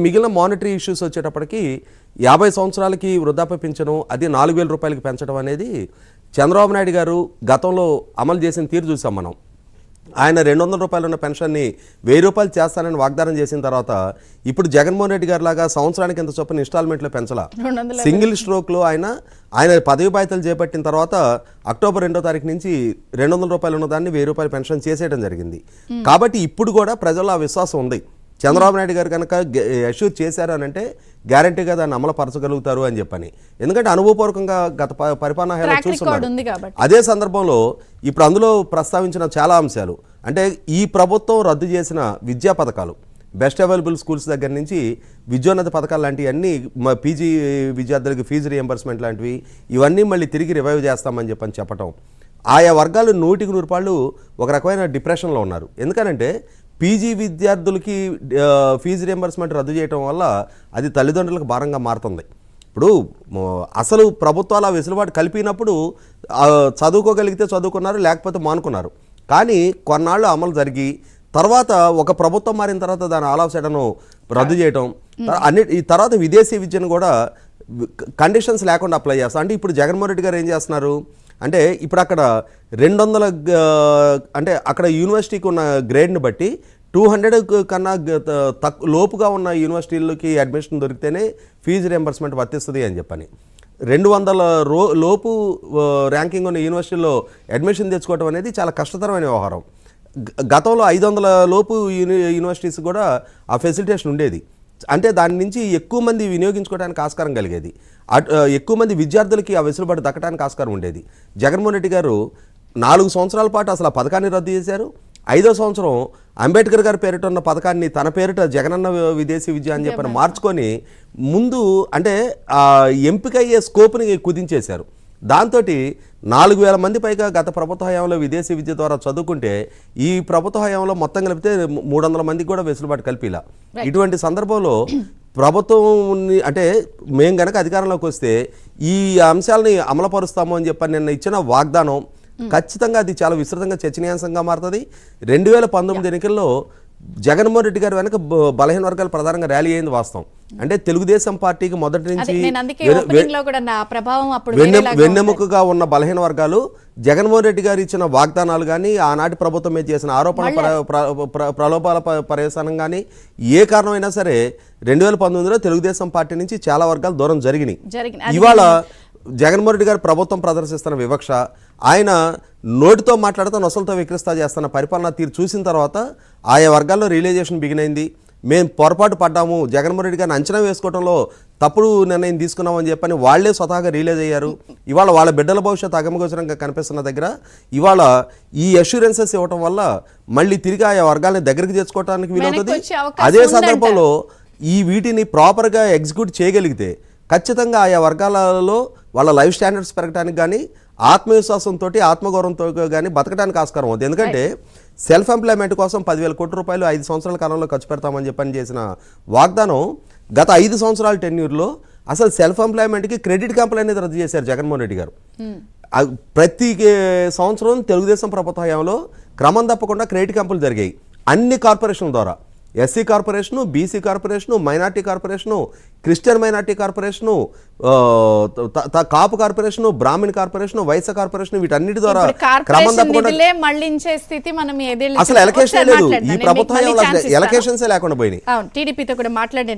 మిగిలిన monetary issues వచ్చేటప్పటికి 50 సంవత్సరాలకి వృద్ధాప్య పింఛను అది 4,000 రూపాయలకి పెంచడం అనేది చంద్రబాబు నాయుడు గారు గతంలో అమలు చేసిన తీరు చూసాం మనం. ఆయన 200 రూపాయలు ఉన్న పెన్షన్ని 1000 రూపాయలు చేస్తానని వాగ్దానం చేసిన తర్వాత ఇప్పుడు జగన్మోహన్ రెడ్డి గారి లాగా సంవత్సరానికి ఎంత చొప్పున ఇన్స్టాల్మెంట్లో పెంచలా. సింగిల్ స్ట్రోక్లో ఆయన పదవి బాధ్యతలు చేపట్టిన తర్వాత అక్టోబర్ 2వ తారీఖు నుంచి 200 రూపాయలు ఉన్న దాన్ని 1000 రూపాయలు పెన్షన్ చేసేయడం జరిగింది. కాబట్టి ఇప్పుడు కూడా ప్రజల్లో ఆ విశ్వాసం ఉంది. చంద్రబాబు నాయుడు గారు కనుక అష్యూర్ చేశారు అని అంటే గ్యారంటీగా దాన్ని అమలుపరచగలుగుతారు అని చెప్పని. ఎందుకంటే అనుభవపూర్వకంగా గత పరిపాలనా హేళన చూస్తున్నారు. అదే సందర్భంలో ఇప్పుడు అందులో ప్రస్తావించిన చాలా అంశాలు అంటే ఈ ప్రభుత్వం రద్దు చేసిన విద్యా పథకాలు, బెస్ట్ అవైలబుల్ స్కూల్స్ దగ్గర నుంచి విద్యోన్నత పథకాలు లాంటివన్నీ పీజీ విద్యార్థులకి ఫీజు రియంబర్స్మెంట్ లాంటివి ఇవన్నీ మళ్ళీ తిరిగి రివైవ్ చేస్తామని చెప్పటం. ఆయా వర్గాలు 100% ఒక రకమైన డిప్రెషన్లో ఉన్నారు. ఎందుకనంటే పీజీ విద్యార్థులకి ఫీజు రియంబర్స్మెంట్ రద్దు చేయడం వల్ల అది తల్లిదండ్రులకు భారంగా మారుతుంది. ఇప్పుడు అసలు ప్రభుత్వాలు ఆ వెసులుబాటు కల్పినప్పుడు చదువుకోగలిగితే చదువుకున్నారు, లేకపోతే మానుకున్నారు. కానీ కొన్నాళ్ళు అమలు జరిగి తర్వాత ఒక ప్రభుత్వం మారిన తర్వాత దాని ఆల్ ఆఫ్ సడన్ రద్దు చేయటం, ఈ తర్వాత విదేశీ విద్యను కూడా కండిషన్స్ లేకుండా అప్లై చేస్తారు. అంటే ఇప్పుడు జగన్మోహన్ రెడ్డి గారు ఏం చేస్తున్నారు అంటే ఇప్పుడు అక్కడ 200 అంటే అక్కడ యూనివర్సిటీకి ఉన్న గ్రేడ్ని బట్టి 200 కన్నా లోపుగా ఉన్న యూనివర్సిటీలకి అడ్మిషన్ దొరికితేనే ఫీజు రియంబర్స్మెంట్ వర్తిస్తుంది అని చెప్పని. 200 లోపు ర్యాంకింగ్ ఉన్న యూనివర్సిటీలో అడ్మిషన్ తెచ్చుకోవడం అనేది చాలా కష్టతరమైన వ్యవహారం. గతంలో 500 లోపు యూనివర్సిటీస్ కూడా ఆ ఫెసిలిటేషన్ ఉండేది. అంటే దాని నుంచి ఎక్కువ మంది వినియోగించుకోవడానికి ఆస్కారం కలిగేది, ఎక్కువ మంది విద్యార్థులకి ఆ వెసులుబాటు దక్కడానికి ఆస్కారం ఉండేది. జగన్మోహన్ రెడ్డి గారు 4 సంవత్సరాల పాటు అసలు ఆ పథకాన్ని రద్దు చేశారు. 5వ సంవత్సరం అంబేద్కర్ గారి పేరిట ఉన్న పథకాన్ని తన పేరిట జగనన్న విదేశీ విద్య అని చెప్పని మార్చుకొని ముందు అంటే ఎంపిక అయ్యే స్కోప్ని కుదించేశారు. దాంతో 4,000 మంది పైగా గత ప్రభుత్వ హయాంలో విదేశీ విద్య ద్వారా చదువుకుంటే ఈ ప్రభుత్వ హయాంలో మొత్తం కలిపితే 300 మందికి కూడా వెసులుబాటు కల్పిలా. ఇటువంటి సందర్భంలో ప్రభుత్వం అంటే మేము గనక అధికారంలోకి వస్తే ఈ అంశాలని అమలుపరుస్తాము అని చెప్పని నిన్న ఇచ్చిన వాగ్దానం ఖచ్చితంగా అది చాలా విస్తృతంగా చర్చనీయాంశంగా మారుతుంది. 2019 ఎన్నికల్లో జగన్మోహన్ రెడ్డి గారు వెనక బలహీన వర్గాలు ప్రధానంగా ర్యాలీ అయింది వాస్తవం. అంటే తెలుగుదేశం పార్టీకి మొదటి నుంచి వెన్నెముకగా ఉన్న బలహీన వర్గాలు జగన్మోహన్ రెడ్డి గారు ఇచ్చిన వాగ్దానాలు కానీ ఆనాటి ప్రభుత్వం మీద చేసిన ఆరోపణ ప్రలోభాల పర్యవసానం కానీ ఏ కారణమైనా సరే 2019లో తెలుగుదేశం పార్టీ నుంచి చాలా వర్గాలు దూరం జరిగినాయి. ఇవాళ జగన్మోహన్ రెడ్డి గారు ప్రభుత్వం ప్రదర్శిస్తున్న వివక్ష, ఆయన నోటితో మాట్లాడుతూ నొసలతో విక్రిస్తా చేస్తున్న పరిపాలనా తీరు చూసిన తర్వాత ఆయా వర్గాల్లో రియలైజేషన్ బిగినైంది. మేము పొరపాటు పడ్డాము, జగన్మోహన్ రెడ్డి గారిని అంచనా వేసుకోవడంలో తప్పుడు నిర్ణయం తీసుకున్నామని చెప్పని వాళ్లే స్వతహాగా రియలైజ్ అయ్యారు. ఇవాళ వాళ్ళ బిడ్డల భవిష్యత్తు అగమగోచరంగా కనిపిస్తున్న దగ్గర ఇవాళ ఈ అష్యూరెన్సెస్ ఇవ్వటం వల్ల మళ్ళీ తిరిగి ఆయా వర్గాలని దగ్గరికి తెచ్చుకోవడానికి వీలవుతుంది. అదే సందర్భంలో వీటిని ప్రాపర్గా ఎగ్జిక్యూట్ చేయగలిగితే ఖచ్చితంగా ఆయా వర్గాలలో వాళ్ళ లైఫ్ స్టాండర్డ్స్ పెరగడానికి కానీ ఆత్మవిశ్వాసంతో ఆత్మగౌరవంతో కానీ బతకడానికి ఆస్కారం అవుతుంది. ఎందుకంటే సెల్ఫ్ ఎంప్లాయ్మెంట్ కోసం 10,000 కోట్ల రూపాయలు 5 సంవత్సరాల కాలంలో ఖర్చు పెడతామని చెప్పని చేసిన వాగ్దానం గత 5 సంవత్సరాల టెన్యూర్లో అసలు సెల్ఫ్ ఎంప్లాయ్మెంట్కి క్రెడిట్ కంపెనీ అనేది రద్దు చేశారు జగన్మోహన్ రెడ్డి గారు. ప్రతి సంవత్సరం తెలుగుదేశం ప్రభుత్వ హయాంలో క్రమం తప్పకుండా క్రెడిట్ కంపెనీలు జరిగాయి అన్ని కార్పొరేషన్ల ద్వారా. SC corporation, BC corporation, minority corporation, Christian minority corporation, Kapu corporation, Brahmin corporation, Vysya corporation, వీటన్నిటి ద్వారా క్రమం తప్పకుండా అసలు ఎలకేషన్ లేదు. ఈ ప్రభుత్వం ఎలకేషన్స్ లేకుండా పోయినాయి. టీడీపీతో కూడా మాట్లాడండి.